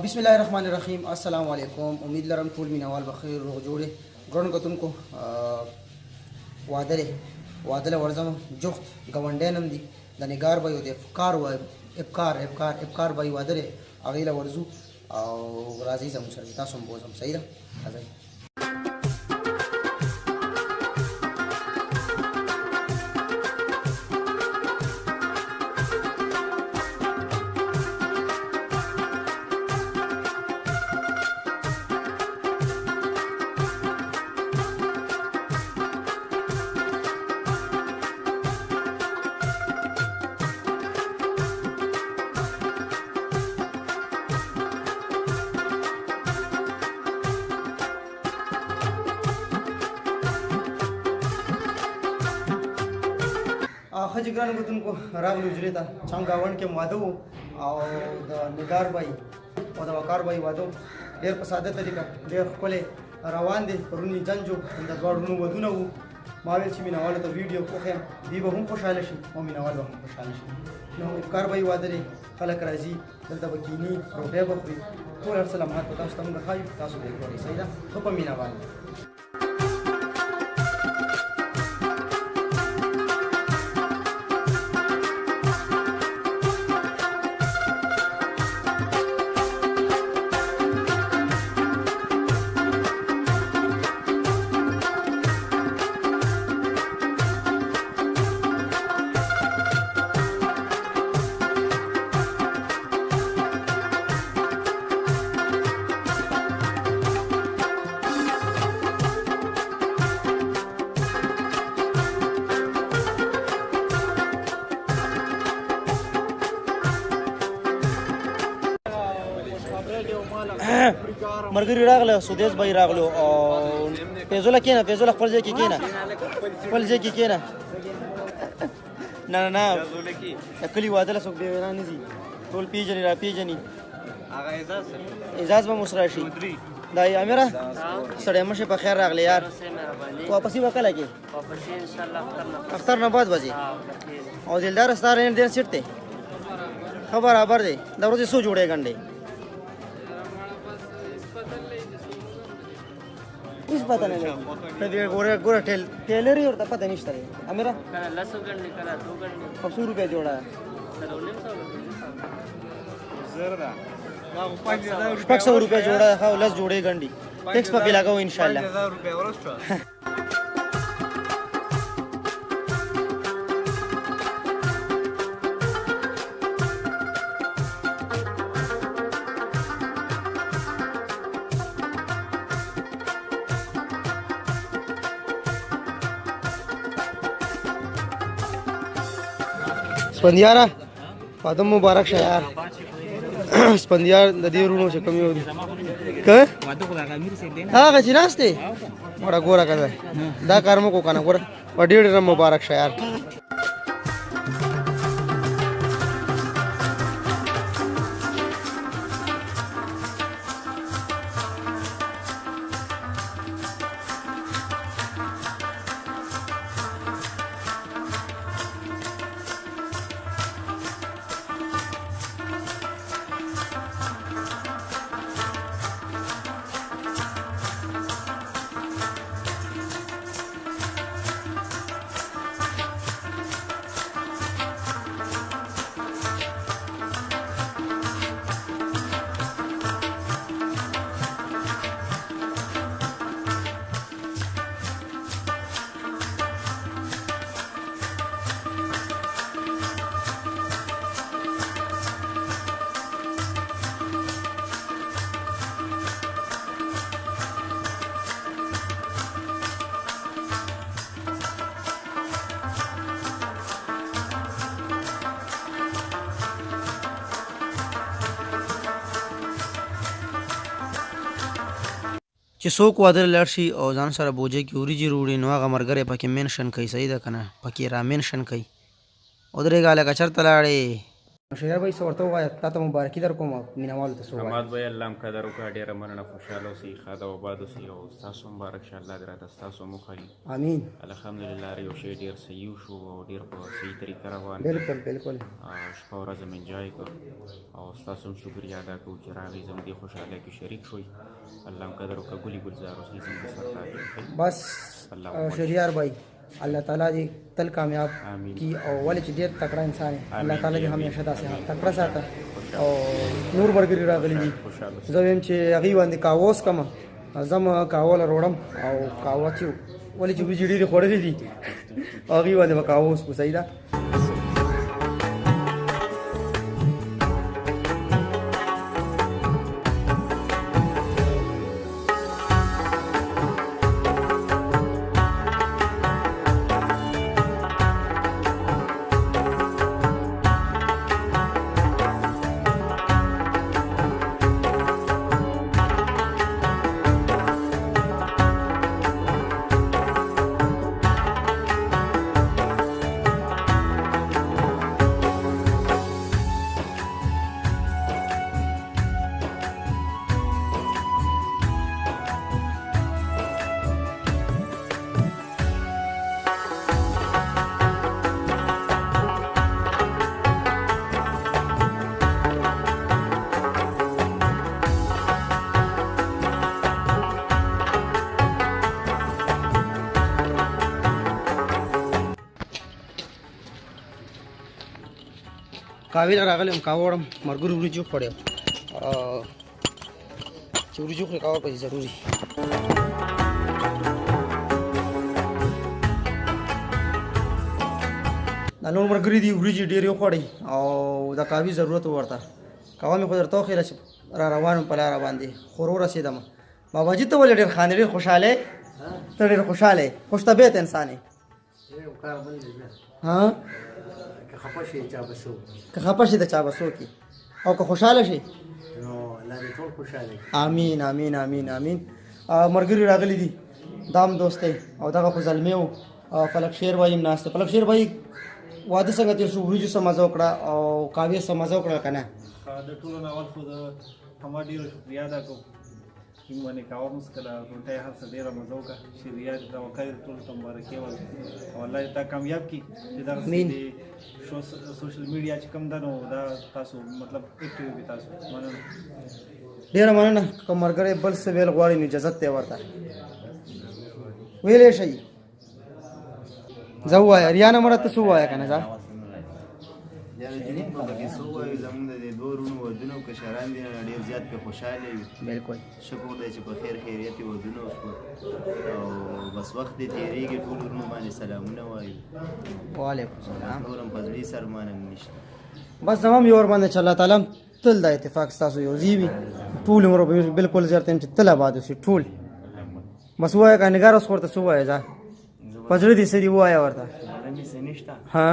बिस्मिल्लाहिर्रहमानिर्रहीम अस्सलाम वालेकुम। उम्मीद लरम टूल मीनावाल बखैर रोग जोड़े ग्रहण को तुमको वादले वर्जम जुख्त गवंडेनम दी दनिगार भाई होते इफ्कार भाई वादले अगला वर्जू और राजी जम सरता संबोजम सही रहा। खजिग्रान को तुमको रागलू जुलेता छम गावन के वादो और निगार भाई और वकार भाई वादो देर पसादे तरीका देर कोले रवान दे रुनी जंजो इंद गड़नु वदुना वो मावेल छी मिनावाल तो वीडियो को खेम दीबो हम खुशाल शी ओ मिनावाल हम खुशाल शी नो उपकार भाई वादरे खलक राजी दलता बकीनी रोबे बखरी तो सलाम हाथ पता तम खाई तासु देखो सही ना तो मिनावाल मरगरी रागलो सुदेश भाई रागलो और पेजोला केना पेजोला फलजे की केना ना ना ना अकली वादला सुख देना नहीं टोल पीजनी आगा एजाज में मुसराशी दाई अमेरा सड़े मशे पर खैर रागले यार तो वापसी वकल है कि वापसी इंशाल्लाह अख्तर ना बाद बजे और दिलदार स्टार ने देर सिटते खबर आबर दे दरोजे सो जोड़े गंडे कुछ पता नहीं तभी गोरा टेलर ही और पता नहीं चला मेरा लसो गंडे करा 2 गंडे 100 रुपया जोड़ा है 500 रुपया जोड़ा है लस जोड़े गंडी टैक्स पे लगाओ इंशाल्लाह स्पंदियारा पादम मुबारक शा यार स्पंदियार नदी रूनो से कमी होगी का हां का चिनास्ते बड़ा गोरा का दा कर्म को काना गोरा बड़ी मुबारक शा यार چې څوک واده لاړ شي او ځان سره بوجه کې وریجې وروړي نو هغه ملګری پکې منشن کوي صحیح ده که نه پکې را منشن کوي ودرېږه لکه چېرته لاړې شهریار بھائی څه ورته ووایه تا ته مبارکي در کوم مینهوالو ته څه ووایه حماد بھائی الله هم قدر وکړه ډېره مننه خوشحاله اوسئ ښاد او آباد اوسئ او ستاسو مبارک شه الله دې راته ستاسو مخالي امین الحمدلله هر یو شی ډېر صحیح وشو او ډېر په صحیح طریقه روان بالکل بالکل شپه ورځ مې انجوای کړ او ستاسو هم شکریه ادا کوو چې راغئ زموږ دې خوشحالۍ کې شریک شوئ الله هم قدر وکړه ګلي ګلزار اوسئ زموږ سر تاج بس شهریار بھائی الله تعالی دې تل کامیاب کی او ولې چې ډېر تکړه انسان دی الله تعالی دې همیشه داسې تکړه ساته او نور ملګري راغلي دي زه وایم چې هغې باندې قهوه وڅښم ځم قهوه له روړم او قهوه چې ولې چې وریجې ډېرې خوړلې دي هغې باندې به قهوه وڅښو صحیح ده قهوې له راغلی یم قهوه وړم ملګرو وریجو خوړی چې وریجو خورې قهوه پسې ضروري دا نور ملګري دي وریجې ډېرې وخوړئ او د قهوې ضرورت ورته قهوه مې خو درته وښیله چې را روان یم په لاره باندې خور ورسېدم باباجي ته ولې ډېر خاندې ډېر خوشحاله یې ته ډېر خوشحاله یې خوش طبیعت انسان یې ها که خفه شي د چا به څوکي او که خوشحاله شي امین امین امین امین ملګري راغلي دي دام دوستی او دغه خو زلمی و فلک شیر بھائی هم ناست فلک شیر بھائی واده څنګه تېر شو وریجو څه مزه وکړه او قهوې څه مزه وکړه که نه د ټولو نه اول خو د حماد ډېره شکریا ادا کوم کوم باندې قهوه مو څښله روټۍ هر څه ډېره مزه وکړه شیریات توقع یې ټولو ته مبارکي وایم او الله دې دا کامیاب کړي چې دغسې د سوشل میډیا چې کوم ده نو دا تاسو مطلب اکټیو وي تاسو مننه ډېره مننه که ملګری بل څه ویل غواړي نو اجازت دی ورته ویلی شئ زه ووایه ریانه مړه ته څه ووایه که نه ځه زمونږ د دوه ورونو ودونه او کشران دي ډېر زیات پرې خوشحاله وي بالکل شکر دی چې په خیر خیریت یې ودونه وشول او بس وخت یې تېرېږي ټول ورونو باندې سلامونه وایو وعلیکم السلام نور هم په زړه سر مان هم نشته بس زما هم یو ور باندې چې الله تعالی تل دا اتفاق ستاسو یو ځای وي ټول عمر به بالکل زیارت یم چې تل آباد اوسي ټول بس ووایه که نګار اوس ورته څه ووایه ځه په زړه دې څه دي ووایه ورته ها